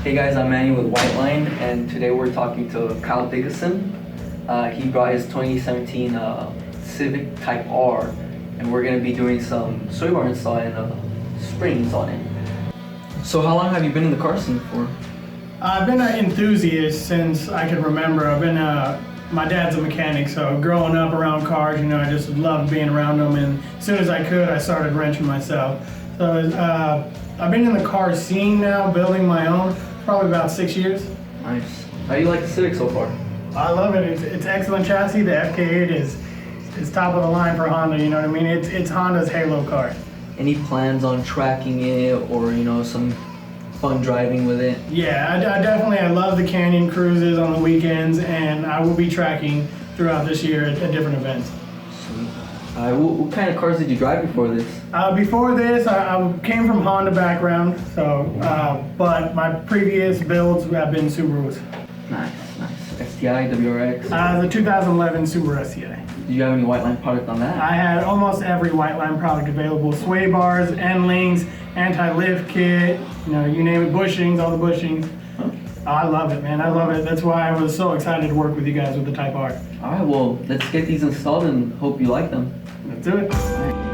Hey guys, I'm Manny with Whiteline, and today we're talking to Kyle Dickinson. He brought his 2017 Civic Type R, and we're going to be doing some sway bar install and springs on it. So how long have you been in the car scene for? I've been an enthusiast since I can remember. My dad's a mechanic, so growing up around cars, I just loved being around them, and as soon as I could, I started wrenching myself. So I've been in the car scene now, building my own, probably about 6 years. Nice. How do you like the Civic so far? I love it. It's excellent chassis. The FK8 is top of the line for Honda, you know what I mean? It's Honda's halo car. Any plans on tracking it or, some fun driving with it? Yeah, I love the canyon cruises on the weekends, and I will be tracking throughout this year at different events. Sweet. What kind of cars did you drive before this? Before this, I came from Honda background, but my previous builds have been Subarus. Nice. STI, WRX? The 2011 Subaru STI. Did you have any Whiteline product on that? I had almost every Whiteline product available. Sway bars, end links, anti-lift kit, you name it, bushings, all the bushings. Huh. I love it, man. I love it. That's why I was so excited to work with you guys with the Type R. All right, well, let's get these installed and hope you like them. Let's do it. All right.